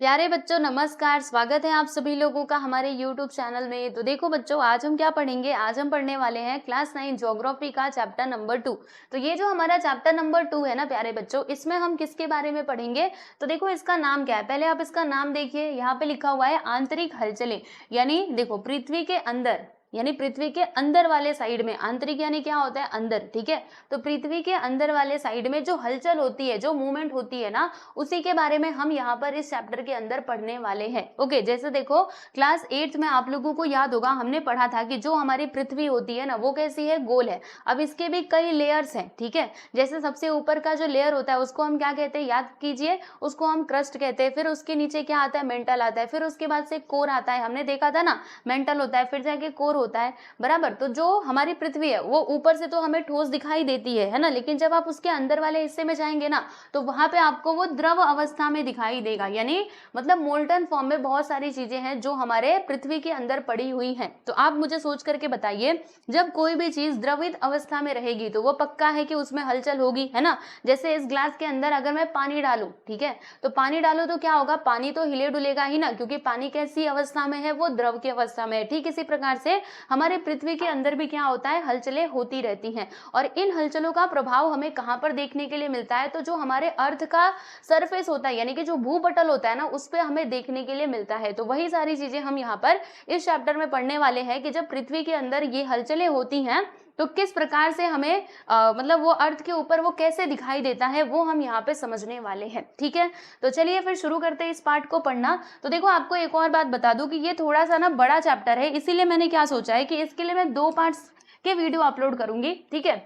प्यारे बच्चों नमस्कार। स्वागत है आप सभी लोगों का हमारे YouTube चैनल में। तो देखो बच्चों, आज हम क्या पढ़ेंगे। आज हम पढ़ने वाले हैं क्लास 9 ज्योग्राफी का चैप्टर नंबर 2। तो ये जो हमारा चैप्टर नंबर 2 है ना प्यारे बच्चों, इसमें हम किसके बारे में पढ़ेंगे। तो देखो इसका नाम क्या है, पहले आप इसका नाम देखिए। यहाँ पे लिखा हुआ है आंतरिक हलचलें। यानी देखो पृथ्वी के अंदर, यानी पृथ्वी के अंदर वाले साइड में, आंतरिक यानी क्या होता है अंदर, ठीक है। तो पृथ्वी के अंदर वाले साइड में जो हलचल होती है, जो मूवमेंट होती है ना, उसी के बारे में हम यहाँ पर इस चैप्टर के अंदर पढ़ने वाले हैं। ओके, जैसे देखो क्लास 8 में आप लोगों को याद होगा, हमने पढ़ा था कि जो हमारी पृथ्वी होती है ना, वो कैसी है, गोल है। अब इसके भी कई लेयर्स हैं, ठीक है। जैसे सबसे ऊपर का जो लेयर होता है उसको हम क्या कहते हैं, याद कीजिए, उसको हम क्रस्ट कहते हैं। फिर उसके नीचे क्या आता है, मेंटल आता है। फिर उसके बाद से कोर आता है, हमने देखा था ना, मेंटल होता है, फिर जाके कोर होता है, बराबर। तो जो हमारी पृथ्वी है वो ऊपर से तो हमें ठोस दिखाई देती है ना, लेकिन जब आप उसके अंदर वाले हिस्से में जाएंगे ना, तो वहां पे आपको वो द्रव अवस्था में दिखाई देगा। यानी मतलब मोल्टन फॉर्म में बहुत सारी चीजें हैं जो हमारे पृथ्वी के अंदर पड़ी हुई हैं। तो आप मुझे सोच करके बताइए, जब कोई भी चीज द्रवित अवस्था में रहेगी तो वो पक्का है कि उसमें हलचल होगी, है ना। जैसे इस ग्लास के अंदर अगर मैं पानी डालूं, ठीक है, तो पानी डालूं तो क्या होगा, पानी तो हिले डुलेगा ही ना, क्योंकि पानी कैसी अवस्था में है, वो द्रव की अवस्था में है। ठीक इसी प्रकार से हमारे पृथ्वी के अंदर भी क्या होता है, हलचलें होती रहती हैं। और इन हलचलों का प्रभाव हमें कहां पर देखने के लिए मिलता है, तो जो हमारे अर्थ का सरफेस होता है, यानी कि जो भूपटल होता है ना, उस पे हमें देखने के लिए मिलता है। तो वही सारी चीजें हम यहाँ पर इस चैप्टर में पढ़ने वाले हैं कि जब पृथ्वी के अंदर ये हलचलें होती हैं तो किस प्रकार से हमें मतलब वो अर्थ के ऊपर वो कैसे दिखाई देता है, वो हम यहाँ पे समझने वाले हैं, ठीक है। तो चलिए फिर शुरू करते हैं इस पार्ट को पढ़ना। तो देखो आपको एक और बात बता दूं कि ये थोड़ा सा ना बड़ा चैप्टर है, इसीलिए मैंने क्या सोचा है कि इसके लिए मैं 2 पार्ट्स के वीडियो अपलोड करूंगी, ठीक है।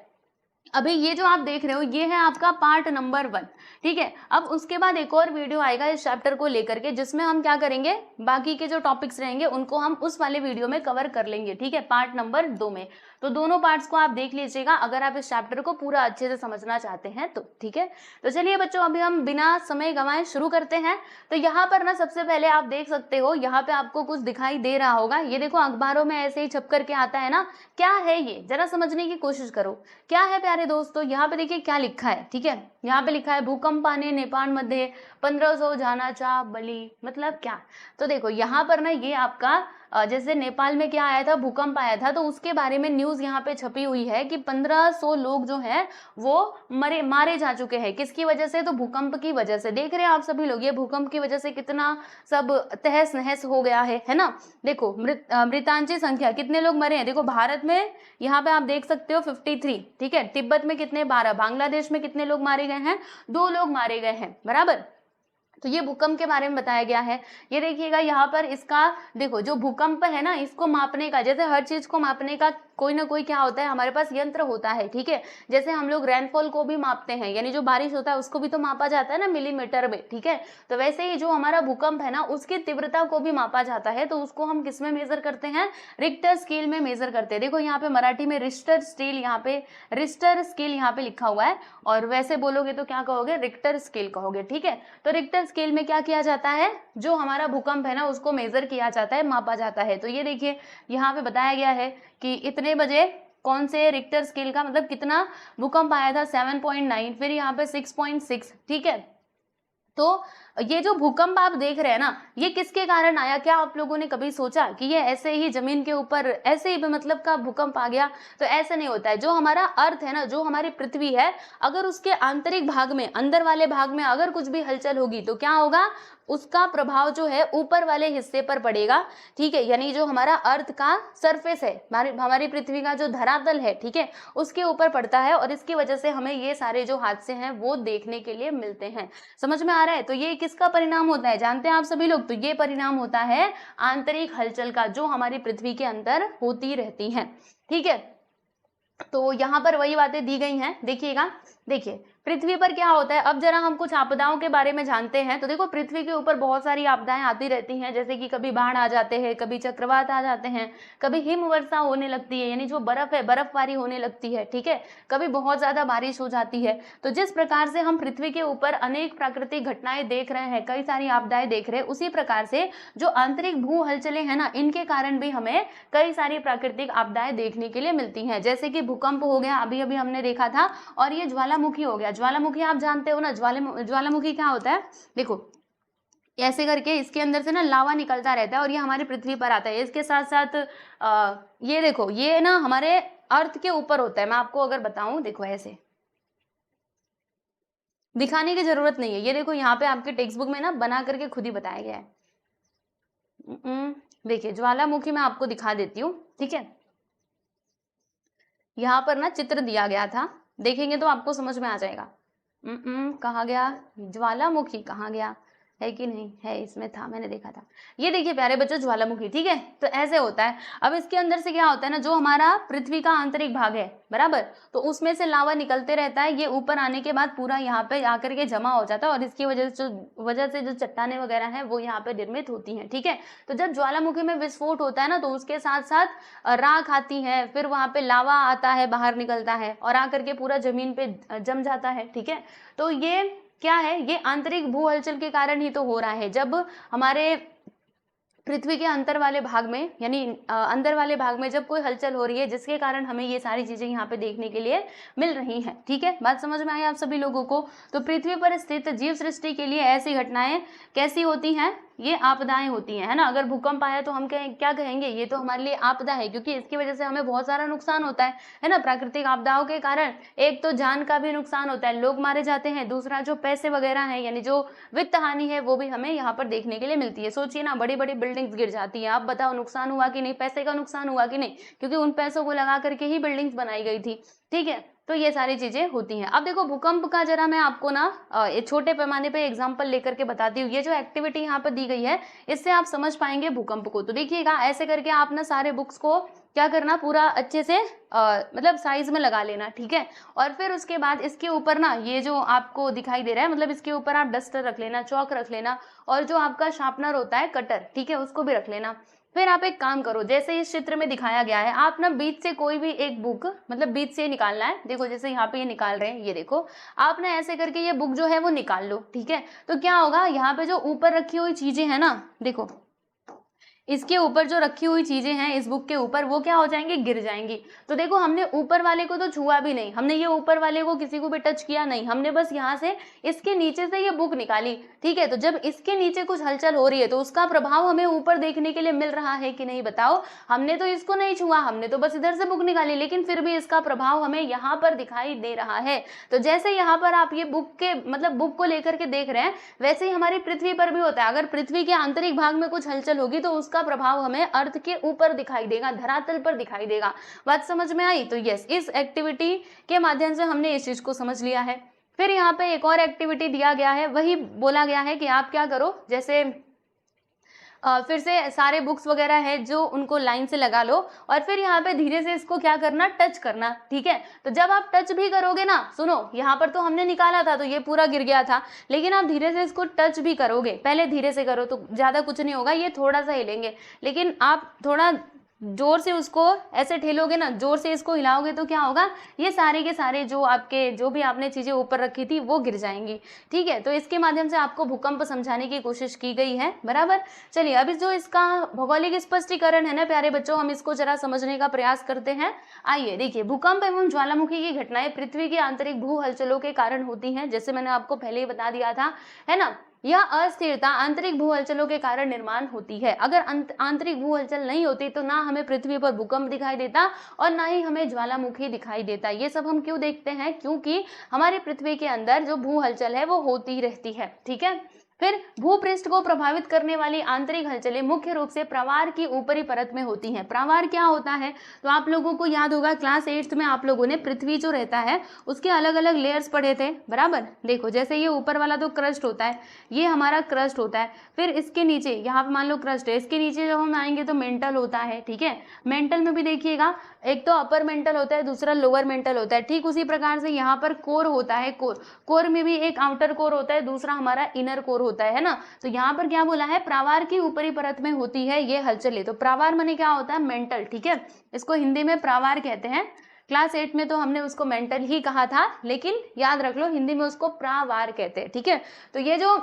अभी ये जो आप देख रहे हो ये है आपका पार्ट नंबर 1, ठीक है। अब उसके बाद एक और वीडियो आएगा इस चैप्टर को लेकर के, जिसमें हम क्या करेंगे, बाकी के जो टॉपिक्स रहेंगे उनको हम उस वाले वीडियो में कवर कर लेंगे, ठीक है, पार्ट नंबर 2 में। तो दोनों पार्ट्स को आप देख लीजिएगा अगर आप इस चैप्टर को पूरा अच्छे से समझना चाहते हैं तो, ठीक है। तो चलिए बच्चों, अभी हम बिना समय गंवाए शुरू करते हैं। तो यहाँ पर ना सबसे पहले आप देख सकते हो, यहाँ पे आपको कुछ दिखाई दे रहा होगा, ये देखो अखबारों में ऐसे ही छप करके आता है ना, क्या है ये, जरा समझने की कोशिश करो क्या है प्यारे दोस्तों। यहाँ पे देखिए क्या लिखा है, ठीक है। यहाँ पे लिखा है भूकंपाने नेपाल मध्ये 1500 जानाचा बली, मतलब क्या। तो देखो यहाँ पर ना ये आपका जैसे नेपाल में क्या आया था, भूकंप आया था, तो उसके बारे में न्यूज यहाँ पे छपी हुई है कि 1500 लोग जो हैं वो मारे जा चुके हैं। किसकी वजह से, तो भूकंप की वजह से। देख रहे हैं आप सभी लोग, ये भूकंप की वजह से कितना सब तहस नहस हो गया है ना। देखो मृतांची संख्या, कितने लोग मरे हैं, देखो भारत में यहाँ पे आप देख सकते हो 53, ठीक है। तिब्बत में कितने, 12। बांग्लादेश में कितने लोग मारे गए हैं, 2 लोग मारे गए हैं, बराबर। तो ये भूकंप के बारे में बताया गया है। ये देखिएगा यहाँ पर इसका, देखो जो भूकंप है ना, इसको मापने का, जैसे हर चीज को मापने का कोई ना कोई क्या होता है, हमारे पास यंत्र होता है, ठीक है। जैसे हम लोग रेनफॉल को भी मापते हैं, यानी जो बारिश होता है उसको भी तो मापा जाता है ना मिलीमीटर में, ठीक है। तो वैसे ही जो हमारा भूकंप है ना, उसकी तीव्रता को भी मापा जाता है। तो उसको हम किस में मेजर करते हैं, रिक्टर स्केल में मेजर करते हैं। देखो यहाँ पे मराठी में रिश्टर स्केल, यहाँ पे रिश्टर स्केल यहाँ पे लिखा हुआ है, और वैसे बोलोगे तो क्या कहोगे, रिक्टर स्केल कहोगे, ठीक है। तो रिक्टर स्केल में क्या किया जाता है, जो हमारा भूकंप है ना उसको मेजर किया जाता है, मापा जाता है। तो ये देखिए यहाँ पे बताया गया है कि इतने बजे कौन से रिक्टर स्केल का मतलब कितना भूकंप आया था, 7.9, फिर यहाँ पे 6.6, ठीक है। तो ये जो भूकंप आप देख रहे हैं ना, ये किसके कारण आया, क्या आप लोगों ने कभी सोचा कि ये ऐसे ही जमीन के ऊपर ऐसे ही मतलब का भूकंप आ गया, तो ऐसे नहीं होता है। जो हमारा अर्थ है ना, जो हमारी पृथ्वी है, अगर उसके आंतरिक भाग में, अंदर वाले भाग में अगर कुछ भी हलचल होगी तो क्या होगा, उसका प्रभाव जो है ऊपर वाले हिस्से पर पड़ेगा, ठीक है। यानी जो हमारा अर्थ का सरफेस है, हमारी पृथ्वी का जो धरातल है, ठीक है, उसके ऊपर पड़ता है, और इसकी वजह से हमें ये सारे जो हादसे हैं वो देखने के लिए मिलते हैं। समझ में आ रहा है। तो ये किसका परिणाम होता है, जानते हैं आप सभी लोग। तो ये परिणाम होता है आंतरिक हलचल का, जो हमारी पृथ्वी के अंदर होती रहती है, ठीक है। तो यहाँ पर वही बातें दी गई हैं, देखिएगा। देखिए पृथ्वी पर क्या होता है, अब जरा हम कुछ आपदाओं के बारे में जानते हैं। तो देखो पृथ्वी के ऊपर बहुत सारी आपदाएं आती रहती हैं, जैसे कि कभी बाढ़ आ जाते हैं, कभी चक्रवात आ जाते हैं, कभी हिमवर्षा होने लगती है, यानी जो बर्फ है बर्फबारी होने लगती है, ठीक है। कभी बहुत ज्यादा बारिश हो जाती है। तो जिस प्रकार से हम पृथ्वी के ऊपर अनेक प्राकृतिक घटनाएं देख रहे हैं, कई सारी आपदाएं देख रहे हैं, उसी प्रकार से जो आंतरिक भू हलचलें हैं ना, इनके कारण भी हमें कई सारी प्राकृतिक आपदाएं देखने के लिए मिलती हैं। जैसे कि भूकंप हो गया, अभी अभी हमने देखा था, और ये ज्वालामुखी हो गया। ज्वालामुखी आप जानते हो ना, ज्वालामुखी क्या होता है, देखो ऐसे करके इसके अंदर से ना लावा निकलता रहता है और ये हमारी पृथ्वी पर आता है। इसके साथ साथ ये देखो, ये ना हमारे अर्थ के ऊपर होता है। मैं आपको अगर बताऊं, देखो ऐसे दिखाने की जरूरत नहीं है, ये देखो यहाँ पे आपके टेक्स्ट बुक में ना बना करके खुद ही बताया गया है। देखिए ज्वालामुखी मैं आपको दिखा देती हूँ, ठीक है। यहाँ पर ना चित्र दिया गया था, देखेंगे तो आपको समझ में आ जाएगा। कहाँ गया ज्वालामुखी, कहाँ गया, है कि नहीं है, इसमें था, मैंने देखा था। ये देखिए प्यारे बच्चों ज्वालामुखी, ठीक है। तो ऐसे होता है। अब इसके अंदर से क्या होता है ना, जो हमारा पृथ्वी का आंतरिक भाग है बराबर, तो उसमें से लावा निकलते रहता है। ये ऊपर आने के बाद पूरा यहाँ पे आकर के जमा हो जाता है और इसकी वजह से जो चट्टाने वगैरह हैं वो यहाँ पे निर्मित होती हैं, ठीक है। तो जब ज्वालामुखी में विस्फोट होता है ना, तो उसके साथ साथ राख आती है, फिर वहां पे लावा आता है, बाहर निकलता है और आकर के पूरा जमीन पे जम जाता है, ठीक है। तो ये क्या है, ये आंतरिक भू हलचल के कारण ही तो हो रहा है। जब हमारे पृथ्वी के अंतर वाले भाग में यानी अंदर वाले भाग में जब कोई हलचल हो रही है, जिसके कारण हमें ये सारी चीजें यहाँ पे देखने के लिए मिल रही हैं, ठीक है। बात समझ में आई आप सभी लोगों को। तो पृथ्वी पर स्थित जीव सृष्टि के लिए ऐसी घटनाएं कैसी होती हैं, ये आपदाएं होती हैं, है ना। अगर भूकंप आया तो हम क्या कहेंगे, ये तो हमारे लिए आपदा है, क्योंकि इसकी वजह से हमें बहुत सारा नुकसान होता है ना। प्राकृतिक आपदाओं के कारण एक तो जान का भी नुकसान होता है, लोग मारे जाते हैं, दूसरा जो पैसे वगैरह है यानी जो वित्त हानि है वो भी हमें यहाँ पर देखने के लिए मिलती है। सोचिए ना, बड़ी बड़ी बिल्डिंग्स गिर जाती है, आप बताओ नुकसान हुआ कि नहीं, पैसे का नुकसान हुआ कि नहीं, क्योंकि उन पैसों को लगा करके ही बिल्डिंग्स बनाई गई थी, ठीक है। तो ये सारी चीजें होती हैं। अब देखो भूकंप का जरा मैं आपको ना एक छोटे पैमाने पे एग्जांपल लेकर के बताती हूँ। ये जो एक्टिविटी यहाँ पर दी गई है, इससे आप समझ पाएंगे भूकंप को। तो देखिएगा, ऐसे करके आप ना सारे बुक्स को क्या करना, पूरा अच्छे से मतलब साइज में लगा लेना, ठीक है। और फिर उसके बाद इसके ऊपर ना ये जो आपको दिखाई दे रहा है, मतलब इसके ऊपर आप डस्टर रख लेना, चौक रख लेना, और जो आपका शार्पनर होता है कटर, ठीक है, उसको भी रख लेना। फिर आप एक काम करो, जैसे इस चित्र में दिखाया गया है, आप ना बीच से कोई भी एक बुक, मतलब बीच से निकालना है। देखो जैसे यहाँ पे ये निकाल रहे हैं, ये देखो आप ना ऐसे करके ये बुक जो है वो निकाल लो, ठीक है। तो क्या होगा, यहाँ पे जो ऊपर रखी हुई चीजें हैं ना, देखो इसके ऊपर जो रखी हुई चीजें हैं इस बुक के ऊपर, वो क्या हो जाएंगी, गिर जाएंगी। तो देखो हमने ऊपर वाले को तो छुआ भी नहीं, हमने ये ऊपर वाले को किसी को भी टच किया नहीं, हमने बस यहाँ से इसके नीचे से ये बुक निकाली, ठीक है। तो जब इसके नीचे कुछ हलचल हो रही है तो उसका प्रभाव हमें ऊपर देखने के लिए मिल रहा है कि नहीं, बताओ। हमने तो इसको नहीं छुआ, हमने तो बस इधर से बुक निकाली, लेकिन फिर भी इसका प्रभाव हमें यहाँ पर दिखाई दे रहा है। तो जैसे यहाँ पर आप ये बुक के मतलब बुक को लेकर के देख रहे हैं, वैसे ही हमारी पृथ्वी पर भी होता है। अगर पृथ्वी के आंतरिक भाग में कुछ हलचल होगी तो उसका प्रभाव हमें अर्थ के ऊपर दिखाई देगा, धरातल पर दिखाई देगा। बात समझ में आई। तो यस, इस एक्टिविटी के माध्यम से हमने इस चीज को समझ लिया है। फिर यहाँ पे एक और एक्टिविटी दिया गया है, वही बोला गया है कि आप क्या करो, जैसे फिर से सारे बुक्स वगैरह है जो उनको लाइन से लगा लो और फिर यहाँ पे धीरे से इसको क्या करना, टच करना, ठीक है। तो जब आप टच भी करोगे ना, सुनो यहाँ पर तो हमने निकाला था तो ये पूरा गिर गया था, लेकिन आप धीरे से इसको टच भी करोगे, पहले धीरे से करो तो ज्यादा कुछ नहीं होगा, ये थोड़ा सा हिलेंगे, लेकिन आप थोड़ा जोर से उसको ऐसे ठेलोगे ना, जोर से इसको हिलाओगे तो क्या होगा, ये सारे के सारे जो आपके जो भी आपने चीजें ऊपर रखी थी वो गिर जाएंगी, ठीक है। तो इसके माध्यम से आपको भूकंप समझाने की कोशिश की गई है, बराबर। चलिए अभी जो इसका भौगोलिक स्पष्टीकरण है ना प्यारे बच्चों, हम इसको जरा समझने का प्रयास करते हैं। आइए देखिए, भूकंप एवं ज्वालामुखी की घटनाएं पृथ्वी की आंतरिक भू हलचलों के कारण होती हैं, जैसे मैंने आपको पहले ही बता दिया था, है ना। यह अस्थिरता आंतरिक भू हलचलों के कारण निर्माण होती है। अगर आंतरिक भू हलचल नहीं होती तो ना हमें पृथ्वी पर भूकंप दिखाई देता और ना ही हमें ज्वालामुखी दिखाई देता। ये सब हम क्यों देखते हैं, क्योंकि हमारी पृथ्वी के अंदर जो भू हलचल है वो होती रहती है, ठीक है। फिर भूपृष्ठ को प्रभावित करने वाली आंतरिक हलचलें मुख्य रूप से प्रावार की ऊपरी परत में होती हैं। प्रावार क्या होता है, तो आप लोगों को याद होगा क्लास 8th में आप लोगों ने पृथ्वी जो रहता है उसके अलग अलग लेयर्स पढ़े थे, बराबर। देखो जैसे ये ऊपर वाला तो क्रस्ट होता है, ये हमारा क्रस्ट होता है, फिर इसके नीचे यहाँ पे मान लो क्रस्ट है, इसके नीचे जब हम आएंगे तो मेंटल होता है, ठीक है। मेंटल में भी देखिएगा एक तो अपर मेंटल होता है, दूसरा लोअर मेंटल होता है, ठीक उसी प्रकार से यहाँ पर कोर होता है, कोर में भी एक आउटर कोर होता है, दूसरा हमारा इनर कोर होता है ना। तो यहाँ पर क्या बोला है, प्रावार की ऊपरी परत में होती है ये हलचलें। तो प्रावार माने क्या होता है, मेंटल, ठीक है। इसको हिंदी में प्रावार कहते हैं। क्लास 8 में तो हमने उसको मेंटल ही कहा था, लेकिन याद रख लो हिंदी में उसको प्रावार कहते हैं, ठीक है। तो ये जो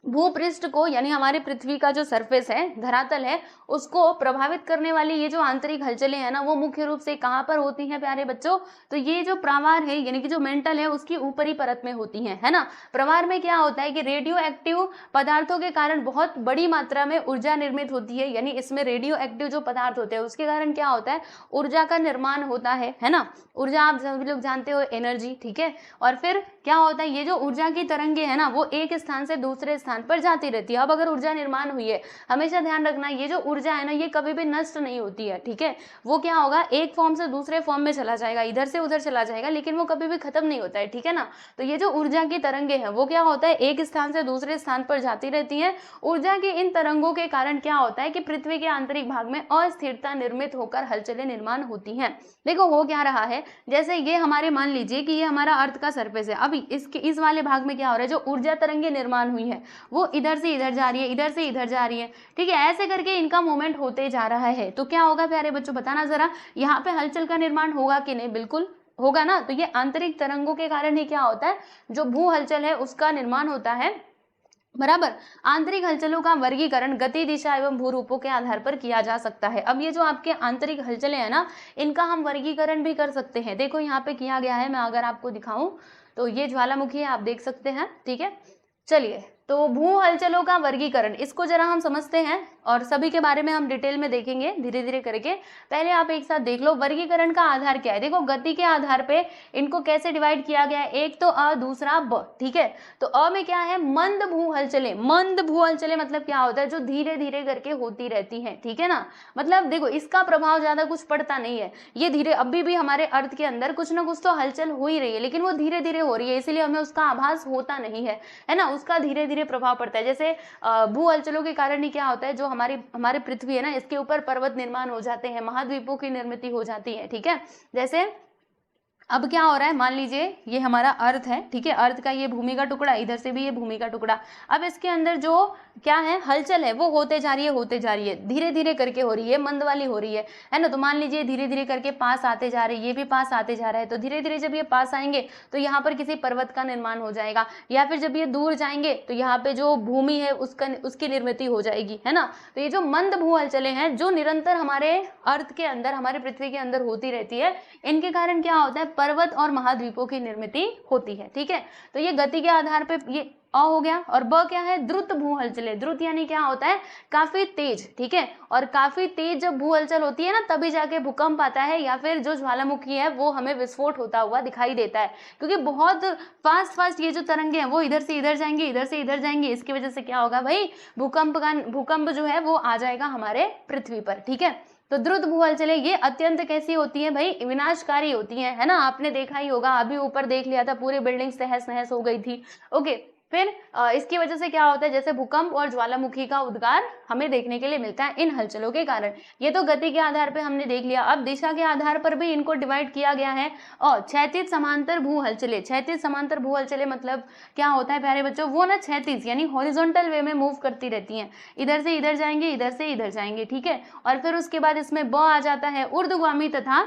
भूपृष्ठ को यानी हमारे पृथ्वी का जो सरफेस है, धरातल है, उसको प्रभावित करने वाली ये जो आंतरिक हलचलें हैं ना, वो मुख्य रूप से कहाँ पर होती हैं प्यारे बच्चों? तो ये जो प्रवार है यानी कि जो मेंटल है उसकी ऊपरी परत में होती है ना। प्रवार में क्या होता है कि रेडियो एक्टिव पदार्थों के कारण बहुत बड़ी मात्रा में ऊर्जा निर्मित होती है, यानी इसमें रेडियो एक्टिव जो पदार्थ होते हैं उसके कारण क्या होता है, ऊर्जा का निर्माण होता है ना। ऊर्जा आप सभी लोग जानते हो, एनर्जी, ठीक है। और फिर क्या होता है, ये जो ऊर्जा की तरंगे है ना, वो एक स्थान से दूसरे स्थान पर जाती रहती है। अब अगर ऊर्जा निर्माण हुई है, हमेशा ध्यान रखना ये जो ऊर्जा है ना, ये कभी भी नष्ट नहीं होती है, ठीक है। वो क्या होगा, एक फॉर्म से दूसरे फॉर्म में चला जाएगा, इधर से उधर चला जाएगा, लेकिन वो कभी भी खत्म नहीं होता है, ठीक है ना। तो ये जो ऊर्जा की तरंगे हैं वो क्या होता है, एक स्थान से दूसरे स्थान पर जाती रहती है। ऊर्जा की इन तरंगों के कारण क्या होता है कि पृथ्वी के आंतरिक भाग में अस्थिरता निर्मित होकर हलचलें निर्माण होती हैं। देखो हो क्या रहा है, जैसे ये हमारे, मान लीजिए कि ये हमारा अर्थ का सरफेस है। अभी इसके इस वाले भाग में क्या हो रहा है, जो ऊर्जा तरंगे निर्माण हुई है वो इधर से इधर जा रही है, इधर से इधर जा रही है, ठीक है। ऐसे करके इनका मूवमेंट होते जा रहा है। तो क्या होगा प्यारे बच्चों, बताना जरा, यहाँ पे हलचल का निर्माण होगा कि नहीं? बिल्कुल होगा ना। तो ये आंतरिक तरंगों के कारण ही क्या होता है, जो भू हलचल है उसका निर्माण होता है, बराबर। आंतरिक हलचलों का वर्गीकरण गति, दिशा एवं भूरूपों के आधार पर किया जा सकता है। अब ये जो आपके आंतरिक हलचलें हैं ना, इनका हम वर्गीकरण भी कर सकते हैं। देखो यहाँ पे किया गया है, मैं अगर आपको दिखाऊं तो ये ज्वालामुखी है, आप देख सकते हैं, ठीक है। चलिए, तो भू हलचलों का वर्गीकरण, इसको जरा हम समझते हैं और सभी के बारे में हम डिटेल में देखेंगे धीरे धीरे करके। पहले आप एक साथ देख लो, वर्गीकरण का आधार क्या है। देखो गति के आधार पे इनको कैसे डिवाइड किया गया है, एक तो अ, दूसरा ब, ठीक है। तो अ में क्या है, मंद भू हलचलें। मंद भू हलचलें मतलब क्या होता है, जो धीरे धीरे करके होती रहती है, ठीक है ना। मतलब देखो इसका प्रभाव ज्यादा कुछ पड़ता नहीं है, ये धीरे, अभी भी हमारे अर्थ के अंदर कुछ ना कुछ तो हलचल हो ही रही है, लेकिन वो धीरे धीरे हो रही है, इसीलिए हमें उसका आभास होता नहीं है ना। उसका धीरे धीरे प्रभाव पड़ता है। जैसे भू हलचलों के कारण ही क्या होता है, जो हमारे पृथ्वी है ना, इसके ऊपर पर्वत निर्माण हो जाते हैं, महाद्वीपों की निर्मित हो जाती है, ठीक है। जैसे अब क्या हो रहा है, मान लीजिए ये हमारा अर्थ है, ठीक है। अर्थ का ये भूमि का टुकड़ा, इधर से भी ये भूमि का टुकड़ा। अब इसके अंदर जो क्या है, हलचल है, वो होते जा रही है, होते जा रही है, धीरे धीरे करके हो रही है, मंद वाली हो रही है ना। तो मान लीजिए धीरे धीरे करके पास आते जा रहे हैं, ये भी पास आते जा रहा है। तो धीरे धीरे जब ये पास आएंगे तो यहाँ पर किसी पर्वत का निर्माण हो जाएगा, या फिर जब ये दूर जाएंगे तो यहाँ पे जो भूमि है उसकी निर्मित हो जाएगी, है ना। तो ये जो मंद भू हलचलें हैं, जो निरंतर हमारे अर्थ के अंदर, हमारे पृथ्वी के अंदर होती रहती है, इनके कारण क्या होता है, पर्वत और महाद्वीपों की निर्मित होती है, ठीक है। तो ये गति के आधार पे ये अ हो गया। और ब क्या है, द्रुत भू हलचलें। द्रुत यानी क्या होता है, काफी तेज, ठीक है। और काफी तेज जब भू हलचल होती है ना, तभी जाके भूकंप आता है, या फिर जो ज्वालामुखी है वो हमें विस्फोट होता हुआ दिखाई देता है। क्योंकि बहुत फास्ट ये जो तरंगे हैं वो इधर से इधर जाएंगी, इधर से इधर जाएंगी, इसकी वजह से क्या होगा भाई, भूकंप जो है वो आ जाएगा हमारे पृथ्वी पर, ठीक है। तो द्रुत भू हलचलें ये अत्यंत कैसी होती है भाई, विनाशकारी होती हैं, है ना। आपने देखा ही होगा, अभी ऊपर देख लिया था, पूरी बिल्डिंग तहस नहस हो गई थी, ओके। फिर इसकी वजह से क्या होता है, जैसे भूकंप और ज्वालामुखी का उद्गार हमें देखने के लिए मिलता है इन हलचलों के कारण। ये तो गति के आधार पर हमने देख लिया। अब दिशा के आधार पर भी इनको डिवाइड किया गया है। और क्षैतिज समांतर भू हलचलें। क्षैतिज समांतर भू हलचलें मतलब क्या होता है प्यारे बच्चों, वो ना क्षैतिज यानी हॉरिजॉन्टल वे में मूव करती रहती हैं, इधर से इधर जाएंगे, इधर से इधर जाएंगे, ठीक है। और फिर उसके बाद इसमें ब आ जाता है, ऊर्ध्वगामी तथा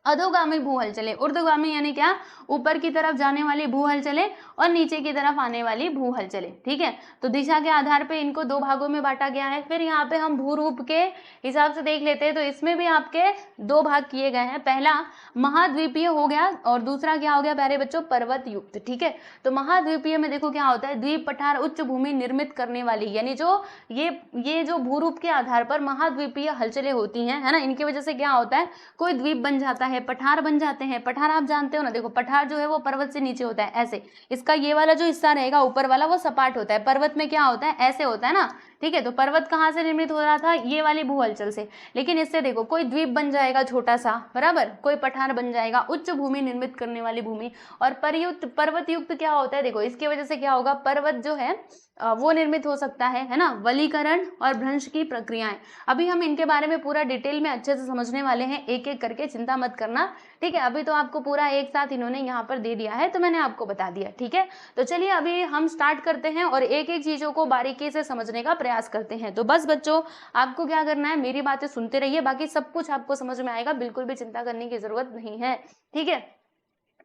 अधोगामी भू हलचलें। ऊर्ध्वगामी यानी क्या, ऊपर की तरफ जाने वाली भू हलचलें, और नीचे की तरफ आने वाली भू हलचलें, ठीक है। तो दिशा के आधार पे इनको दो भागों में बांटा गया है। फिर यहाँ पे हम भू रूप के हिसाब से देख लेते हैं, तो इसमें भी आपके दो भाग किए गए हैं। पहला महाद्वीपीय हो गया, और दूसरा क्या हो गया प्यारे बच्चों, पर्वत युक्त, ठीक है। तो महाद्वीपीय में देखो क्या होता है, द्वीप पठार उच्च भूमि निर्मित करने वाली, यानी जो ये जो भू रूप के आधार पर महाद्वीपीय हलचलें होती हैं, है ना, इनकी वजह से क्या होता है, कोई द्वीप बन जाता है, पठार बन जाते हैं। पठार आप जानते हो ना, देखो पठार जो है वो पर्वत से नीचे होता है ऐसे, इसका ये वाला जो हिस्सा रहेगा ऊपर वाला वो सपाट होता है, पर्वत में क्या होता है, ऐसे होता है ना, ठीक है। तो पर्वत कहाँ से निर्मित हो रहा था, ये वाली भू हलचल से। लेकिन इससे देखो कोई द्वीप बन जाएगा छोटा सा, बराबर, कोई पठार बन जाएगा, उच्च भूमि निर्मित करने वाली भूमि। और पर्वत युक्त क्या होता है, देखो इसकी वजह से क्या होगा, पर्वत जो है वो निर्मित हो सकता है ना। वलीकरण और भ्रंश की प्रक्रियाएं, अभी हम इनके बारे में पूरा डिटेल में अच्छे से समझने वाले हैं, एक एक करके, चिंता मत करना, ठीक है। अभी तो आपको पूरा एक साथ इन्होंने यहाँ पर दे दिया है, तो मैंने आपको बता दिया, ठीक है। तो चलिए अभी हम स्टार्ट करते हैं और एक एक चीजों को बारीकी से समझने का प्रयास करते हैं। तो बस बच्चों, आपको क्या करना है, मेरी बातें सुनते रहिए, बाकी सब कुछ आपको समझ में आएगा, बिल्कुल भी चिंता करने की जरूरत नहीं है, ठीक है।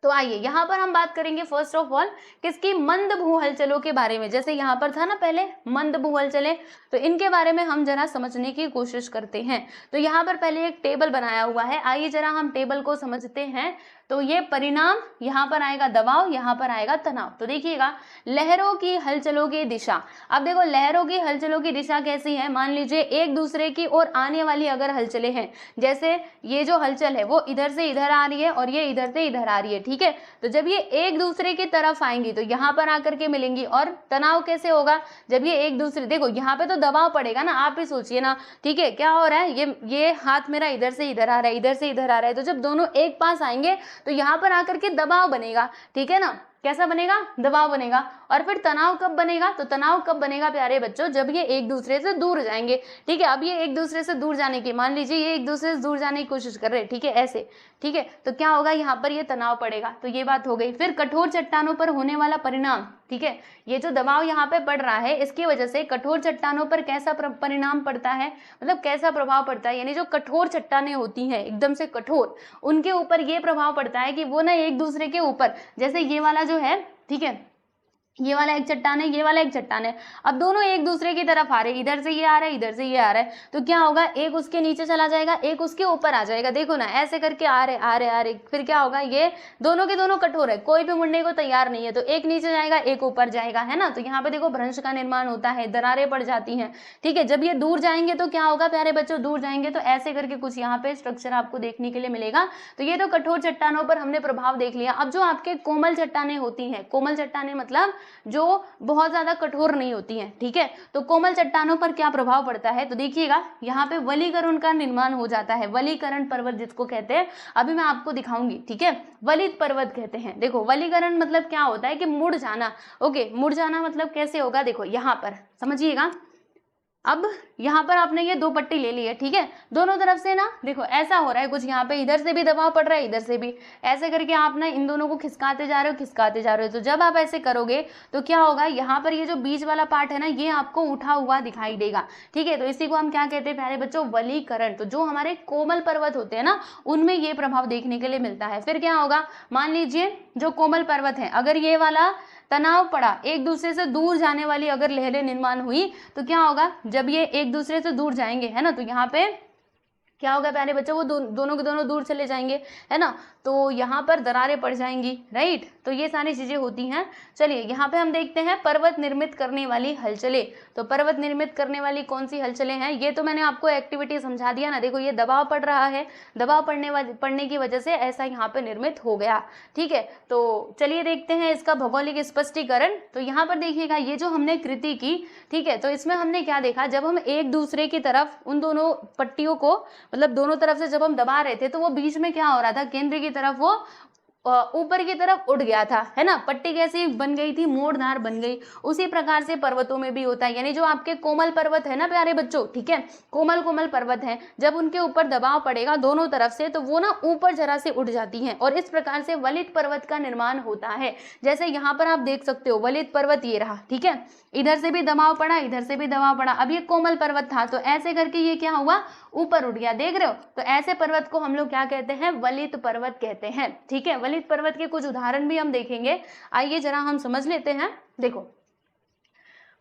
तो आइए यहाँ पर हम बात करेंगे फर्स्ट ऑफ ऑल किसकी, मंद भू हलचलों के बारे में। जैसे यहाँ पर था ना पहले मंद भू हलचलें, तो इनके बारे में हम जरा समझने की कोशिश करते हैं। तो यहाँ पर पहले एक टेबल बनाया हुआ है, आइए जरा हम टेबल को समझते हैं। तो ये परिणाम, यहाँ पर आएगा दबाव, यहाँ पर आएगा तनाव। तो देखिएगा लहरों की हलचलों की दिशा, अब देखो लहरों की हलचलों की दिशा कैसी है, मान लीजिए एक दूसरे की ओर आने वाली अगर हलचलें हैं, जैसे ये जो हलचल है वो इधर से इधर आ रही है और ये इधर से इधर आ रही है, ठीक है। तो जब ये एक दूसरे की तरफ आएंगी तो यहाँ पर आकर के मिलेंगी। और तनाव कैसे होगा, जब ये एक दूसरे, देखो यहाँ पे तो दबाव पड़ेगा ना, आप ही सोचिए ना, ठीक है। क्या हो रहा है, ये हाथ मेरा इधर से इधर आ रहा है, इधर से इधर आ रहा है, तो जब दोनों एक पास आएंगे तो यहाँ पर आकर के दबाव बनेगा, ठीक है ना। कैसा बनेगा, दबाव बनेगा। और फिर तनाव कब बनेगा, तो तनाव कब बनेगा प्यारे बच्चों, जब ये एक दूसरे से दूर जाएंगे, ठीक है। अब ये एक दूसरे से दूर जाने की, मान लीजिए ये एक दूसरे से दूर जाने की कोशिश कर रहे हैं, ठीक है, ऐसे, ठीक है। तो क्या होगा, यहाँ पर ये तनाव पड़ेगा। तो ये बात हो गई। फिर कठोर चट्टानों पर होने वाला परिणाम, ठीक है, ये जो दबाव यहाँ पे पड़ रहा है इसकी वजह से कठोर चट्टानों पर कैसा परिणाम पड़ता है, मतलब कैसा प्रभाव पड़ता है, यानी जो कठोर चट्टानें होती हैं एकदम से कठोर, उनके ऊपर ये प्रभाव पड़ता है कि वो ना एक दूसरे के ऊपर, जैसे ये वाला जो है, ठीक है, ये वाला एक चट्टान है, ये वाला एक चट्टान है, अब दोनों एक दूसरे की तरफ आ रहे हैं, इधर से ये आ रहा है, इधर से ये आ रहा है, तो क्या होगा, एक उसके नीचे चला जाएगा, एक उसके ऊपर आ जाएगा। देखो ना ऐसे करके आ रहे आ रहे आ रहे, फिर क्या होगा, ये दोनों के दोनों कठोर है, कोई भी मुड़ने को तैयार नहीं है, तो एक नीचे जाएगा एक ऊपर जाएगा, है ना। तो यहाँ पे देखो भ्रंश का निर्माण होता है, दरारें पड़ जाती हैं, ठीक है। जब ये दूर जाएंगे तो क्या होगा प्यारे बच्चों, दूर जाएंगे तो ऐसे करके कुछ यहाँ पे स्ट्रक्चर आपको देखने के लिए मिलेगा। तो ये तो कठोर चट्टानों पर हमने प्रभाव देख लिया। अब जो आपके कोमल चट्टानें होती हैं, कोमल चट्टानें मतलब जो बहुत ज्यादा कठोर नहीं होती हैं, ठीक है। तो कोमल चट्टानों पर क्या प्रभाव पड़ता है, तो देखिएगा यहाँ पे वलीकरण का निर्माण हो जाता है, वलीकरण पर्वत जिसको कहते हैं, अभी मैं आपको दिखाऊंगी, ठीक है। वलित पर्वत कहते हैं। देखो वलीकरण मतलब क्या होता है कि मुड़ जाना, ओके, मुड़ जाना मतलब कैसे होगा, देखो यहाँ पर समझिएगा। अब यहाँ पर आपने ये दो पट्टी ले ली है, ठीक है, दोनों तरफ से ना देखो ऐसा हो रहा है कुछ, यहाँ पे इधर से भी दबाव पड़ रहा है, इधर से भी, ऐसे करके आप ना इन दोनों को खिसकाते जा रहे हो, खिसकाते जा रहे हो। तो जब आप ऐसे करोगे तो क्या होगा, यहाँ पर ये जो बीच वाला पार्ट है ना, ये आपको उठा हुआ दिखाई देगा, ठीक है। तो इसी को हम क्या कहते हैं प्यारे बच्चों, वलीकरण। तो जो हमारे कोमल पर्वत होते हैं ना, उनमें ये प्रभाव देखने के लिए मिलता है। फिर क्या होगा, मान लीजिए जो कोमल पर्वत है, अगर ये वाला तनाव पड़ा, एक दूसरे से दूर जाने वाली अगर लहरें निर्माण हुई, तो क्या होगा, जब ये एक दूसरे से दूर जाएंगे, है ना, तो यहाँ पे क्या होगा प्यारे बच्चों, वो दोनों के दोनों दूर चले जाएंगे, है ना, तो यहाँ पर दरारें पड़ जाएंगी, राइट। तो ये सारी चीजें होती हैं। चलिए यहाँ पे हम देखते हैं पर्वत निर्मित करने वाली हलचलें। तो पर्वत निर्मित करने वाली कौन सी हलचलें हैं, ये तो मैंने आपको एक्टिविटी समझा दिया ना। देखो ये दबाव पड़ रहा है, दबाव पड़ने की वजह से ऐसा यहाँ पे निर्मित हो गया, ठीक है। तो चलिए देखते हैं इसका भौगोलिक स्पष्टीकरण। तो यहाँ पर देखिएगा ये जो हमने कृति की, ठीक है, तो इसमें हमने क्या देखा, जब हम एक दूसरे की तरफ उन दोनों पट्टियों को, मतलब दोनों तरफ से जब हम दबा रहे थे, तो वो बीच में क्या हो रहा था, केंद्र की तरफ वो ऊपर की तरफ उड़ गया था, है ना। पट्टी कैसी बन गई थी, मोड़दार बन गई। उसी प्रकार से पर्वतों में भी होता है, यानी जो आपके कोमल पर्वत है ना प्यारे बच्चों, ठीक है, कोमल कोमल पर्वत है, जब उनके ऊपर दबाव पड़ेगा दोनों तरफ से, तो वो ना ऊपर जरा से उठ जाती हैं, और इस प्रकार से वलित पर्वत का निर्माण होता है। जैसे यहाँ पर आप देख सकते हो वलित पर्वत ये रहा, ठीक है, इधर से भी दबाव पड़ा, इधर से भी दबाव पड़ा। अब ये कोमल पर्वत था, तो ऐसे करके ये क्या हुआ, ऊपर उठ गया, देख रहे हो। तो ऐसे पर्वत को हम लोग क्या कहते हैं, वलित पर्वत कहते हैं, ठीक है। वलित पर्वत के कुछ उदाहरण भी हम देखेंगे, आइए जरा हम समझ लेते हैं। देखो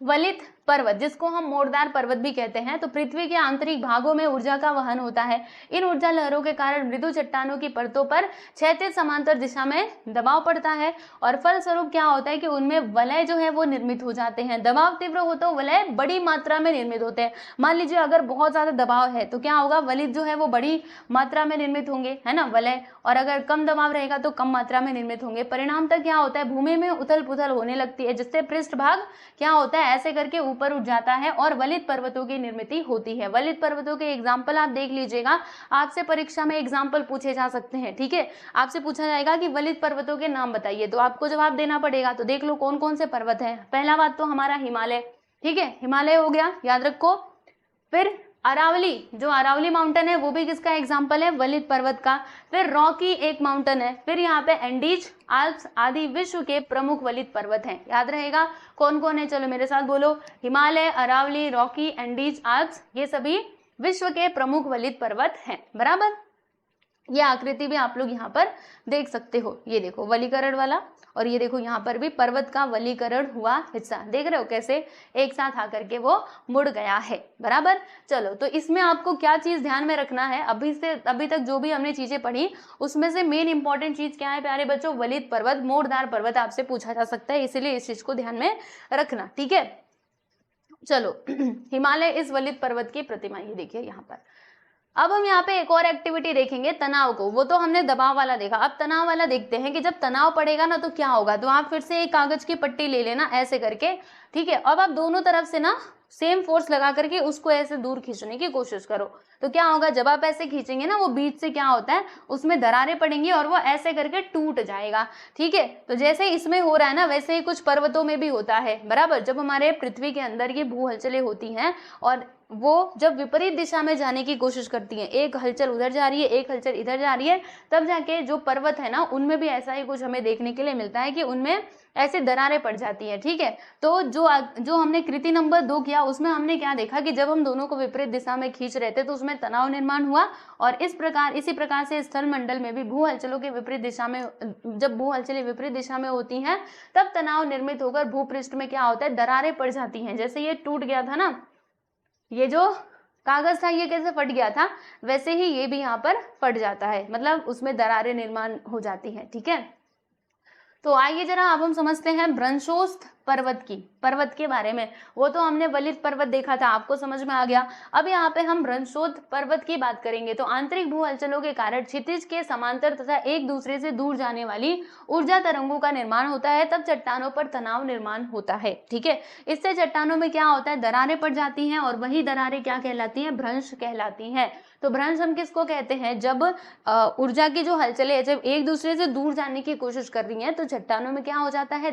वलित पर्वत, जिसको हम मोड़दार पर्वत भी कहते हैं, तो पृथ्वी के आंतरिक भागों में ऊर्जा का वहन होता है। इन ऊर्जा लहरों के कारण मृदु चट्टानों की परतों पर क्षैतिज समांतर दिशा में दबाव पड़ता है, और फलस्वरूप क्या होता है कि उनमें वलय जो है वो निर्मित हो जाते हैं। दबाव तीव्र हो तो वलय बड़ी मात्रा में निर्मित होते हैं। मान लीजिए अगर बहुत ज्यादा दबाव है तो क्या होगा, वलित जो है वो बड़ी मात्रा में निर्मित होंगे, है ना, वलय, और अगर कम दबाव रहेगा तो कम मात्रा में निर्मित होंगे। परिणामतः क्या होता है, भूमि में उथल पुथल होने लगती है, जिससे पृष्ठभाग क्या होता है, ऐसे करके ऊपर उठ जाता है और वलित पर्वतों की निर्मित होती है। वलित पर्वतों के एग्जाम्पल आप देख लीजिएगा, आपसे परीक्षा में एग्जाम्पल पूछे जा सकते हैं, ठीक है। आपसे पूछा जाएगा कि वलित पर्वतों के नाम बताइए, तो आपको जवाब देना पड़ेगा। तो देख लो कौन कौन से पर्वत हैं। पहला बात तो हमारा हिमालय, ठीक है, हिमालय हो गया, याद रखो। फिर अरावली, जो अरावली माउंटेन है वो भी किसका एग्जाम्पल है, वलित पर्वत का। फिर रॉकी एक माउंटेन है। फिर यहाँ पे एंडीज, आल्प्स आदि विश्व के प्रमुख वलित पर्वत हैं। याद रहेगा कौन कौन है, चलो मेरे साथ बोलो, Himalaya, Aravali, Rocky, Andes, Alps, ये सभी विश्व के प्रमुख वलित पर्वत हैं, बराबर। ये आकृति भी आप लोग यहाँ पर देख सकते हो, ये देखो वलीकरण वाला, और ये देखो यहाँ पर भी पर्वत का वलीकरण हुआ हिस्सा, देख रहे हो कैसे एक साथ आकर के वो मुड़ गया है, बराबर। चलो, तो इसमें आपको क्या चीज ध्यान में रखना है, अभी तक जो भी हमने चीजें पढ़ी उसमें से मेन इंपॉर्टेंट चीज क्या है प्यारे बच्चों, वलित पर्वत, मोड़दार पर्वत आपसे पूछा जा सकता है, इसीलिए इस चीज को ध्यान में रखना, ठीक है। चलो हिमालय इस वलित पर्वत की प्रतिमा, ये देखिए यहाँ पर। अब हम यहाँ पे एक और एक्टिविटी देखेंगे, तनाव को, वो तो हमने दबाव वाला देखा, अब तनाव वाला देखते हैं कि जब तनाव पड़ेगा ना तो क्या होगा। तो आप फिर से एक कागज की पट्टी ले लेना ऐसे करके, ठीक है। अब आप दोनों तरफ से ना सेम फोर्स लगा करके उसको ऐसे दूर खींचने की कोशिश करो। तो क्या होगा, जब आप ऐसे खींचेंगे ना, वो बीच से क्या होता है, उसमें दरारें पड़ेंगी और वो ऐसे करके टूट जाएगा, ठीक है। तो जैसे इसमें हो रहा है ना, वैसे ही कुछ पर्वतों में भी होता है, बराबर। जब हमारे पृथ्वी के अंदर ये भू हलचलें होती हैं और वो जब विपरीत दिशा में जाने की कोशिश करती हैं, एक हलचल उधर जा रही है, एक हलचल इधर जा रही है, तब जाके जो पर्वत है ना, उनमें भी ऐसा ही कुछ हमें देखने के लिए मिलता है कि उनमें ऐसे दरारें पड़ जाती है, ठीक है। तो जो हमने कृति नंबर 2 किया, उसमें हमने क्या देखा कि जब हम दोनों को विपरीत दिशा में खींच रहे थे तो उसमें तनाव निर्माण हुआ, और इसी प्रकार से स्थल मंडल में भी भू हलचलों के विपरीत दिशा में, जब भू हलचलें विपरीत दिशा में होती हैं तब तनाव निर्मित होकर भूपृष्ठ में क्या होता है, दरारें पड़ जाती हैं। जैसे ये टूट गया था ना, ये जो कागज था ये कैसे फट गया था, वैसे ही ये भी यहाँ पर फट जाता है, मतलब उसमें दरारें निर्माण हो जाती हैं, ठीक है। तो आइए जरा अब हम समझते हैं ब्रंशोत्थ पर्वत के बारे में। वो तो हमने वलित पर्वत देखा था, आपको समझ में आ गया। अब यहाँ पे हम ब्रंशोत्थ पर्वत की बात करेंगे। तो आंतरिक भू हलचलों के कारण क्षितिज के समांतर तथा एक दूसरे से दूर जाने वाली ऊर्जा तरंगों का निर्माण होता है, तब चट्टानों पर तनाव निर्माण होता है, ठीक है। इससे चट्टानों में क्या होता है, दरारें पड़ जाती हैं, और वही दरारें क्या कहलाती हैं, भ्रंश कहलाती हैं। तो भ्रंश हम किसको कहते हैं, जब ऊर्जा की जो हलचलें जब एक दूसरे से दूर जाने की कोशिश कर रही हैं तो चट्टानों में क्या हो जाता है,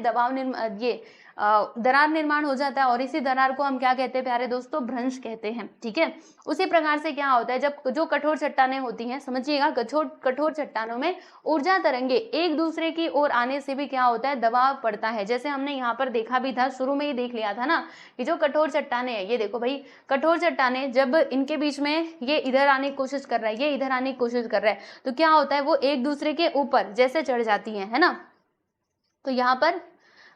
दरार निर्माण हो जाता है, और इसी दरार को हम क्या कहते हैं प्यारे दोस्तों, भ्रंश कहते हैं, ठीक है। उसी प्रकार से क्या होता है, जब जो कठोर चट्टानें होती हैं, समझिएगा, कठोर चट्टानों में ऊर्जा तरंगे एक दूसरे की ओर आने से भी क्या होता है, दबाव पड़ता है। जैसे हमने यहाँ पर देखा भी था, शुरू में ही देख लिया था ना, कि जो कठोर चट्टानें हैं, ये देखो भाई, कठोर चट्टानें जब इनके बीच में ये इधर आने की कोशिश कर रहा है, ये इधर आने की कोशिश कर रहा है, तो क्या होता है, वो एक दूसरे के ऊपर जैसे चढ़ जाती है ना। तो यहाँ पर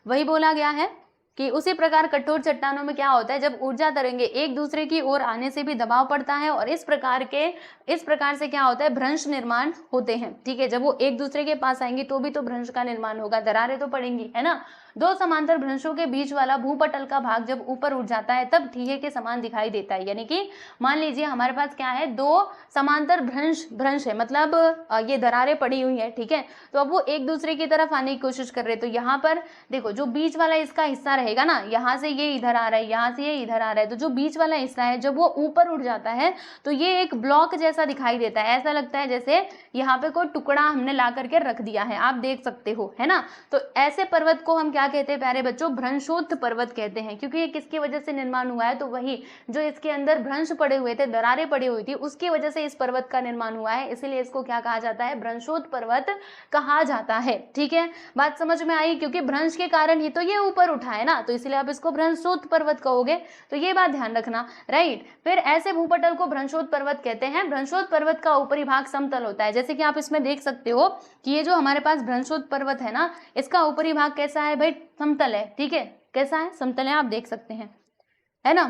वही बोला गया है कि उसी प्रकार कठोर चट्टानों में क्या होता है, जब ऊर्जा तरंगे एक दूसरे की ओर आने से भी दबाव पड़ता है, और इस प्रकार से क्या होता है, भ्रंश निर्माण होते हैं, ठीक है। जब वो एक दूसरे के पास आएंगी तो भी तो भ्रंश का निर्माण होगा, दरारें तो पड़ेंगी, है ना। दो समांतर भ्रंशों के बीच वाला भूपटल का भाग जब ऊपर उठ जाता है तब ठीहे के समान दिखाई देता है। यानी कि मान लीजिए हमारे पास क्या है, दो समांतर भ्रंश है, मतलब ये दरारें पड़ी हुई है, ठीक है। तो अब वो एक दूसरे की तरफ आने की कोशिश कर रहे हैं। तो यहाँ पर देखो, जो बीच वाला इसका हिस्सा रहेगा ना, यहाँ से ये इधर आ रहा है, यहाँ से ये इधर आ रहा है, तो जो बीच वाला हिस्सा है जब वो ऊपर उठ जाता है तो ये एक ब्लॉक जैसा दिखाई देता है। ऐसा लगता है जैसे यहाँ पे कोई टुकड़ा हमने ला करके रख दिया है, आप देख सकते हो, है ना। तो ऐसे पर्वत को हम क्या कहते हैं प्यारे बच्चों, भ्रंशोत्थ पर्वत कहते हैं, क्योंकि ये किसकी वजह से निर्माण हुआ है, तो वही जो इसके अंदर भ्रंश पड़े हुए थे, दरारें पड़ी हुई थी, उसकी वजह से इस पर्वत का निर्माण हुआ है। इसीलिए इसको क्या कहा जाता है, भ्रंशोत्थ पर्वत कहा जाता है, ठीक है। बात समझ में आई, क्योंकि भ्रंश के कारण ही तो ये ऊपर उठा है ना, तो इसलिए आप इसको भ्रंशोत्थ पर्वत कहोगे। तो ये बात ध्यान रखना, राइट। फिर ऐसे भूपटल को भ्रंशोत्थ पर्वत कहते हैं। भ्रंशोत्थ पर्वत का ऊपरी भाग समतल होता है, जैसे कि आप इसमें देख सकते हो कि ये जो हमारे पास भ्रंशोत्थ पर्वत है ना, इसका ऊपरी भाग कैसा है भाई, समतल है, ठीक है। कैसा है, समतल है, आप देख सकते हैं, है ना।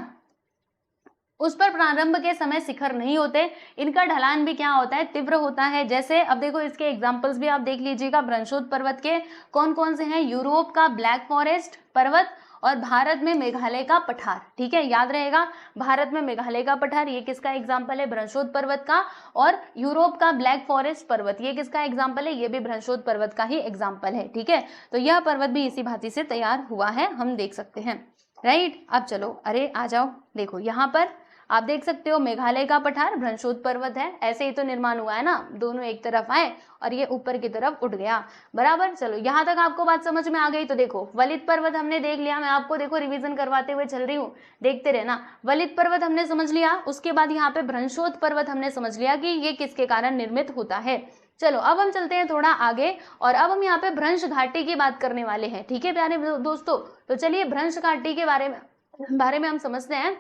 उस पर प्रारंभ के समय शिखर नहीं होते, इनका ढलान भी क्या होता है, तीव्र होता है। जैसे अब देखो, इसके एग्जांपल्स भी आप देख लीजिएगा। भ्रंशोत्थ पर्वत के कौन कौन से हैं, यूरोप का ब्लैक फॉरेस्ट पर्वत और भारत में मेघालय का पठार, ठीक है, याद रहेगा। भारत में मेघालय का पठार, ये किसका एग्जाम्पल है, भ्रंशोत्थ पर्वत का। और यूरोप का ब्लैक फॉरेस्ट पर्वत, ये किसका एग्जाम्पल है, ये भी भ्रंशोत्थ पर्वत का ही एग्जाम्पल है, ठीक है। तो यह पर्वत भी इसी भांति से तैयार हुआ है, हम देख सकते हैं, राइट। अब चलो, अरे आ जाओ, देखो यहाँ पर आप देख सकते हो, मेघालय का पठार भ्रंशोत्थ पर्वत है। ऐसे ही तो निर्माण हुआ है ना, दोनों एक तरफ आए और ये ऊपर की तरफ उठ गया, बराबर। चलो, यहाँ तक आपको बात समझ में आ गई। तो देखो, वलित पर्वत हमने देख लिया, मैं आपको देखो रिवीजन करवाते हुए चल रही हूँ, देखते रहना। वलित पर्वत हमने समझ लिया, उसके बाद यहाँ पे भ्रंशोत्थ पर्वत हमने समझ लिया कि ये किसके कारण निर्मित होता है। चलो, अब हम चलते हैं थोड़ा आगे, और अब हम यहाँ पे भ्रंश घाटी की बात करने वाले हैं, ठीक है प्यारे दोस्तों। तो चलिए, भ्रंश घाटी के बारे में हम समझते हैं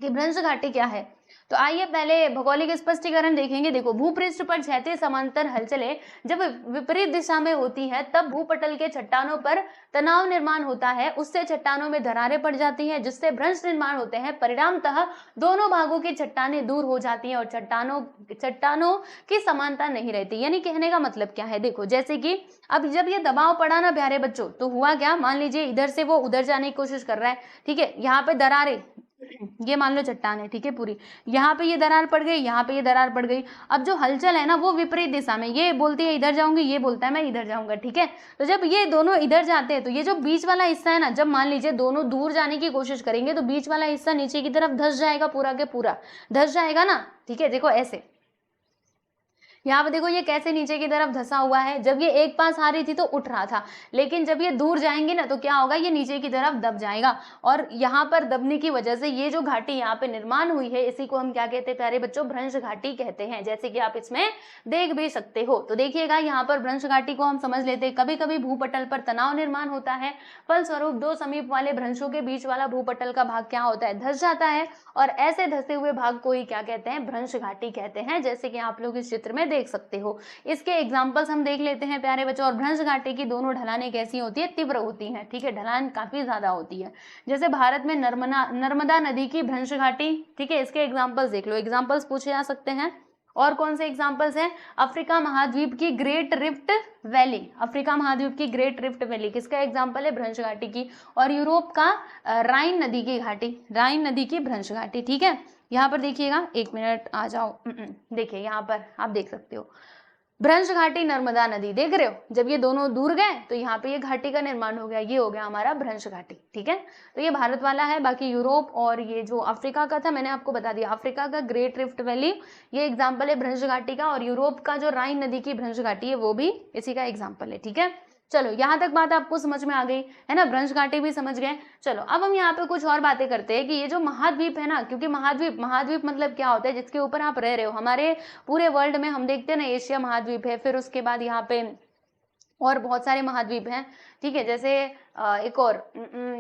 कि भ्रंश घाटी क्या है। तो आइए पहले भौगोलिक स्पष्टीकरण देखेंगे। देखो, भूपृष्ठ पर क्षैतिज समांतर हलचलें जब विपरीत दिशा में होती हैं तब भूपटल के चट्टानों पर तनाव निर्माण होता है, उससे चट्टानों में दरारें पड़ जाती हैं जिससे भ्रंश निर्माण होते हैं। परिणामतः दोनों भागों की चट्टानें दूर हो जाती हैं और चट्टानों की समानता नहीं रहती। यानी कहने का मतलब क्या है, देखो जैसे कि अब जब ये दबाव पड़ा ना प्यारे बच्चों, तो हुआ क्या, मान लीजिए इधर से वो उधर जाने की कोशिश कर रहा है, ठीक है, यहाँ पे दरारें, ये मान लो चट्टान है, ठीक है, पूरी यहाँ पे ये दरार पड़ गई, यहाँ पे ये दरार पड़ गई। अब जो हलचल है ना वो विपरीत दिशा में, ये बोलती है इधर जाऊंगी, ये बोलता है मैं इधर जाऊंगा, ठीक है। तो जब ये दोनों इधर जाते हैं तो ये जो बीच वाला हिस्सा है ना, जब मान लीजिए दोनों दूर जाने की कोशिश करेंगे तो बीच वाला हिस्सा नीचे की तरफ धंस जाएगा, पूरा के पूरा धंस जाएगा ना, ठीक है। देखो ऐसे यहाँ पे देखो ये कैसे नीचे की तरफ धंसा हुआ है, जब ये एक पास आ रही थी तो उठ रहा था, लेकिन जब ये दूर जाएंगे ना तो क्या होगा, ये नीचे की तरफ दब जाएगा। और यहाँ पर दबने की वजह से ये जो घाटी यहाँ पे निर्माण हुई है इसी को हम क्या कहते हैं प्यारे बच्चों, भ्रंश घाटी कहते हैं, जैसे कि आप इसमें देख भी सकते हो। तो देखिएगा यहाँ पर भ्रंश घाटी को हम समझ लेते हैं। कभी कभी भूपटल पर तनाव निर्माण होता है, फलस्वरूप दो समीप वाले भ्रंशों के बीच वाला भूपटल का भाग क्या होता है, धंस जाता है, और ऐसे धंसे हुए भाग को ही क्या कहते हैं, भ्रंश घाटी कहते हैं, जैसे कि आप लोग इस चित्र में देख सकते हो। इसके एग्जाम्पल्स हम देख लेते हैं प्यारे बच्चों। और भ्रंश घाटी की दोनों ढलानें कैसी होती है, तीव्र होती हैं, ठीक है, ढलान काफी ज्यादा होती है। जैसे भारत में नर्मदा नदी की भ्रंश घाटी, ठीक है, इसके एग्जाम्पल्स देख लो, एग्जाम्पल्स पूछे जा सकते हैं। और कौन से एग्जाम्पल्स हैं, अफ्रीका महाद्वीप की ग्रेट रिफ्ट वैली, अफ्रीका महाद्वीप की ग्रेट रिफ्ट वैली किसका एग्जाम्पल है, भ्रंश घाटी की। और यूरोप का राइन नदी की घाटी, राइन नदी की भ्रंश घाटी, ठीक है। यहाँ पर देखिएगा, एक मिनट आ जाओ, देखिए यहाँ पर आप देख सकते हो भ्रंश घाटी नर्मदा नदी, देख रहे हो, जब ये दोनों दूर गए तो यहाँ पे ये घाटी का निर्माण हो गया, ये हो गया हमारा भ्रंश घाटी, ठीक है। तो ये भारत वाला है, बाकी यूरोप और ये जो अफ्रीका का था मैंने आपको बता दिया, अफ्रीका का ग्रेट रिफ्ट वैली ये एग्जाम्पल है भ्रंश घाटी का, और यूरोप का जो राइन नदी की भ्रंश घाटी है वो भी इसी का एग्जाम्पल है, ठीक है। चलो यहाँ तक बात आपको समझ में आ गई है ना, भ्रंश घाटी भी समझ गए। चलो अब हम यहाँ पे कुछ और बातें करते हैं कि ये जो महाद्वीप है ना, क्योंकि महाद्वीप मतलब क्या होता है, जिसके ऊपर आप रह रहे हो। हमारे पूरे वर्ल्ड में हम देखते हैं ना, एशिया महाद्वीप है, फिर उसके बाद यहाँ पे और बहुत सारे महाद्वीप हैं, ठीक है, जैसे एक और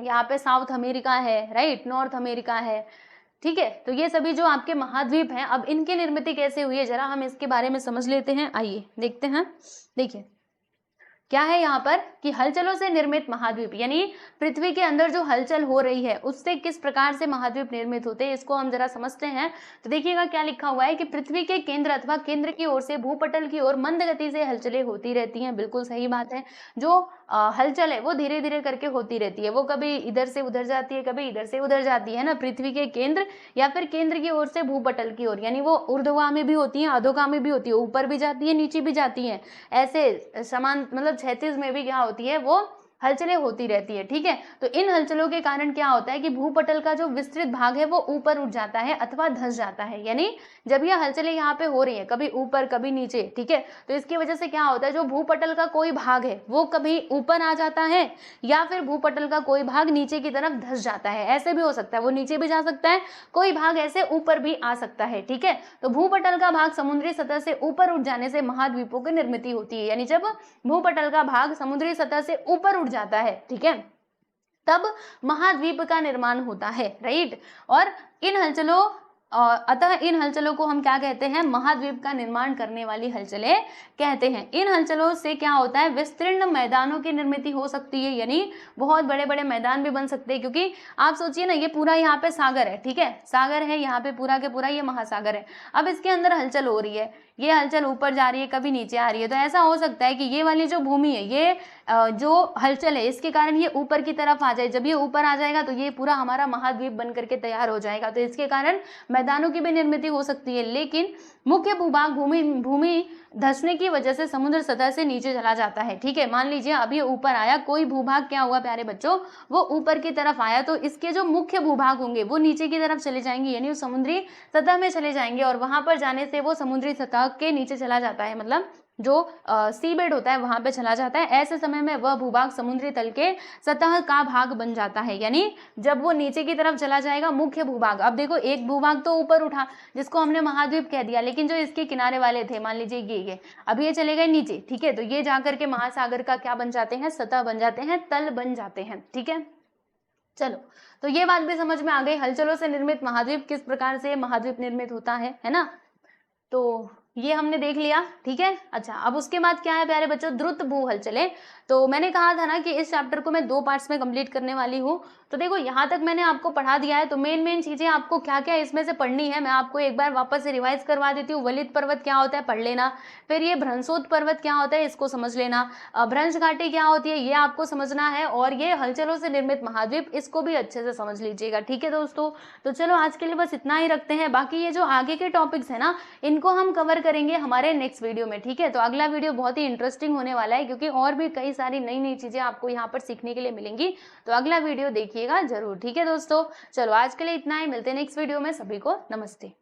यहाँ पे साउथ अमेरिका है, राइट, नॉर्थ अमेरिका है, ठीक है। तो ये सभी जो आपके महाद्वीप हैं, अब इनकी निर्मित कैसे हुई है जरा हम इसके बारे में समझ लेते हैं, आइए देखते हैं। देखिए क्या है यहाँ पर कि हलचलों से निर्मित महाद्वीप, यानी पृथ्वी के अंदर जो हलचल हो रही है उससे किस प्रकार से महाद्वीप निर्मित होते हैं, इसको हम जरा समझते हैं। तो देखिएगा क्या लिखा हुआ है कि पृथ्वी के केंद्र अथवा केंद्र की ओर से भूपटल की ओर मंद गति से हलचलें होती रहती हैं। बिल्कुल सही बात है, जो हलचल है वो धीरे धीरे करके होती रहती है, वो कभी इधर से उधर जाती है, कभी इधर से उधर जाती है ना, पृथ्वी के केंद्र या फिर केंद्र की ओर से भूपटल की ओर, यानी वो ऊर्ध्वगामी भी होती है, अधोगामी भी होती है, ऊपर भी जाती है, नीचे भी जाती है, ऐसे समान मतलब क्षैतिज में भी क्या होती है, वो हलचलें होती रहती है, ठीक है। तो इन हलचलों के कारण क्या होता है कि भूपटल का जो विस्तृत भाग है वो ऊपर उठ जाता है अथवा धंस जाता है, यानी जब यह हलचलें यहाँ पे हो रही है, कभी ऊपर कभी नीचे, ठीक है, तो इसकी वजह से क्या होता है, जो भूपटल का कोई भाग है वो कभी ऊपर आ जाता है या फिर भूपटल का कोई भाग नीचे की तरफ धंस जाता है, ऐसे भी हो सकता है, वो नीचे भी जा सकता है, कोई भाग ऐसे ऊपर भी आ सकता है, ठीक है। तो भूपटल का भाग समुद्री सतह से ऊपर उठ जाने से महाद्वीपों की निर्मित होती है, यानी जब भूपटल का भाग समुद्री सतह से ऊपर उठ जाता है, ठीक है, तब महाद्वीप का निर्माण होता है, राइट। और इन हलचलों अतः इन हलचलों को हम क्या कहते हैं, महाद्वीप का निर्माण करने वाली हलचलें कहते हैं। इन हलचलों से क्या होता है, विस्तीर्ण मैदानों की निर्मित हो सकती है, यानी बहुत बड़े बड़े मैदान भी बन सकते हैं, क्योंकि आप सोचिए ना, ये पूरा यहाँ पे सागर है, ठीक है, सागर है यहाँ पे पूरा के पूरा, ये महासागर है। अब इसके अंदर हलचल हो रही है, ये हलचल ऊपर जा रही है, कभी नीचे आ रही है, तो ऐसा हो सकता है कि ये वाली जो भूमि है, ये जो हलचल है इसके कारण ये ऊपर की तरफ आ जाए। जब ये ऊपर आ जाएगा तो ये पूरा हमारा महाद्वीप बन करके तैयार हो जाएगा, तो इसके कारण मैदानों की भी निर्मित हो सकती है। लेकिन मुख्य भूभाग भूमि धंसने की वजह से समुद्र सतह से नीचे चला जाता है, ठीक है। मान लीजिए अब ये ऊपर आया, कोई भूभाग क्या हुआ प्यारे बच्चों, वो ऊपर की तरफ आया, तो इसके जो मुख्य भूभाग होंगे वो नीचे की तरफ चले जाएंगे, यानी समुद्री सतह में चले जाएंगे, और वहां पर जाने से वो समुद्री सतह के नीचे चला जाता है, मतलब जो सी बेड होता है वहां पे चला जाता है। ऐसे समय में वह भूभाग समुद्री तल के सतह का भाग बन जाता है, यानी जब वो नीचे की तरफ चला जाएगा मुख्य भूभाग, अब देखो एक भूभाग तो ऊपर उठा जिसको हमने महाद्वीप कह दिया, लेकिन जो इसके किनारे वाले थे, मान लीजिए ये अब ये चले गए नीचे, ठीक है, तो ये जाकर के महासागर का क्या बन जाते हैं, सतह बन जाते हैं, तल बन जाते हैं, ठीक है। चलो, तो ये बात भी समझ में आ गई, हलचलों से निर्मित महाद्वीप किस प्रकार से महाद्वीप निर्मित होता है ना? तो ये हमने देख लिया, ठीक है? अच्छा, अब उसके बाद क्या है प्यारे बच्चों, द्रुत भू हलचलें। तो मैंने कहा था ना कि इस चैप्टर को मैं 2 पार्ट्स में कंप्लीट करने वाली हूँ। तो देखो यहाँ तक मैंने आपको पढ़ा दिया है, तो मेन चीज़ें आपको क्या-क्या इसमें से पढ़नी है, मैं आपको एक बार वापस से रिवाइज़ करवा देती हूँ। वलित पर्वत क्या होता है, पढ़ लेना। फिर ये भ्रंशोद पर्वत क्या होता है, इसको समझ लेना। भ्रंश घाटी क्या होती है, ये आपको समझना है, और ये हलचलों से निर्मित महाद्वीप, इसको भी अच्छे से समझ लीजिएगा, ठीक है दोस्तों? तो चलो आज के लिए बस इतना ही रखते हैं, बाकी ये जो आगे के टॉपिक्स हैं ना, इनको हम कवर करेंगे हमारे नेक्स्ट वीडियो में, ठीक है? तो अगला वीडियो बहुत ही इंटरेस्टिंग होने वाला है, क्योंकि और भी कई सारी नई चीजें आपको यहाँ पर सीखने के लिए मिलेंगी। तो अगला वीडियो देखिएगा जरूर, ठीक है दोस्तों? चलो आज के लिए इतना ही, मिलते हैं नेक्स्ट वीडियो में। सभी को नमस्ते।